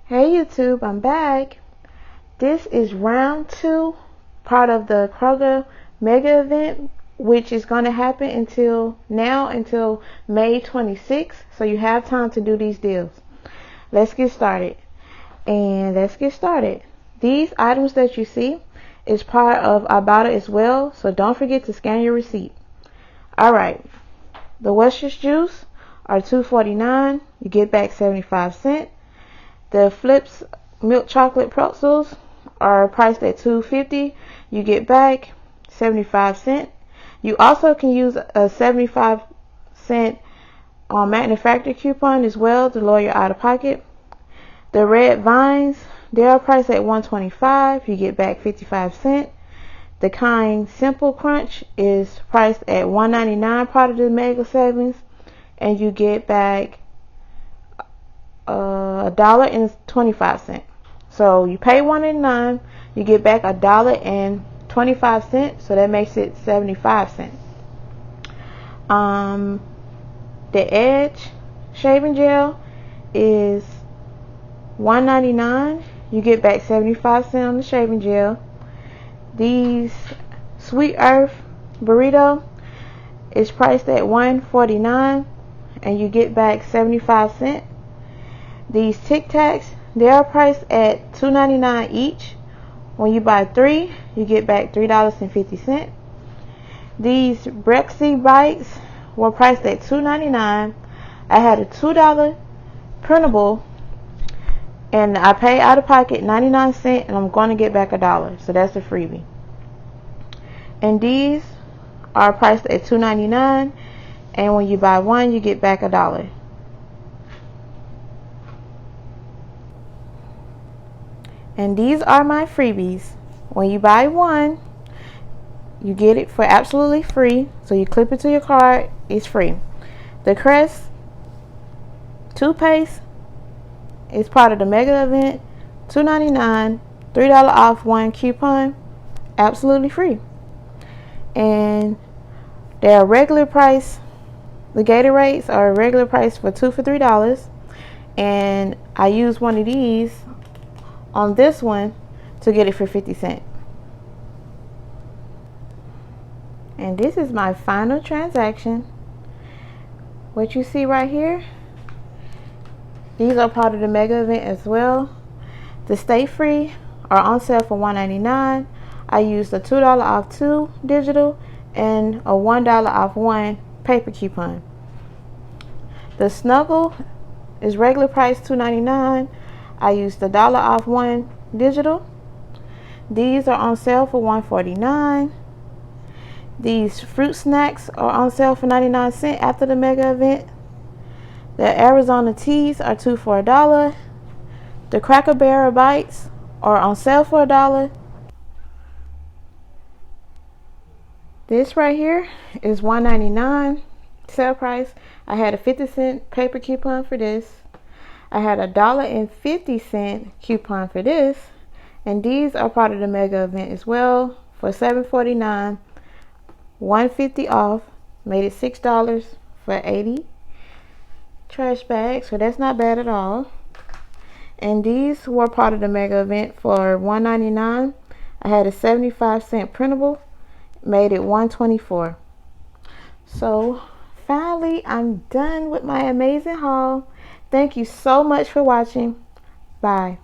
Hey YouTube, I'm back. This is round 2, part of the Kroger mega event, which is going to happen until May 26th. So you have time to do these deals. Let's get started. These items that you see is part of Ibotta as well, so don't forget to scan your receipt. Alright, the Westridge juice are $2.49. You get back 75 cents. The Flips milk chocolate pretzels are priced at $2.50. You get back 75 cents. You also can use a 75-cent manufacturer coupon as well to lower your out-of-pocket. The Red Vines, they are priced at $1.25. You get back 55 cents. The Kind Simple Crunch is priced at $1.99, part of the Moesavings, and you get back $1.25. So you pay $1.99, you get back $1.25, so that makes it 75 cents. The Edge shaving gel is $1.99. You get back 75 cents on the shaving gel. These Sweet Earth burrito is priced at $1.49, and you get back 75 cents. These Tic Tacs, they are priced at $2.99 each. When you buy 3, you get back $3.50. These Brexy Bites were priced at $2.99. I had a $2 printable, and I paid out of pocket 99 cents, and I'm going to get back $1. So that's a freebie. And these are priced at $2.99, and when you buy 1, you get back $1. And these are my freebies. When you buy 1, you get it for absolutely free. So you clip it to your card, it's free. The Crest toothpaste is part of the mega event. $2.99, $3 off 1 coupon, absolutely free. And they are regular price. The Gatorades are regular price for 2 for $3. And I use one of these on this one to get it for 50 cents. And this is my final transaction. What you see right here, these are part of the mega event as well. The Stay Free are on sale for $1.99. I used a $2 off 2 digital and a $1 off 1 paper coupon. The Snuggle is regular price $2.99. I used the $1 off 1 digital. These are on sale for $1.49. These fruit snacks are on sale for 99 cents after the mega event. The Arizona teas are 2 for $1. The Cracker Barrel bites are on sale for $1. This right here is $1.99 sale price. I had a 50-cent paper coupon for this. I had a $1.50 coupon for this, and these are part of the mega event as well for $7.49, $1.50 off, made it $6 for 80 trash bags, so that's not bad at all. And these were part of the mega event for $1.99. I had a 75-cent printable, made it $1.24. So finally, I'm done with my amazing haul. Thank you so much for watching. Bye.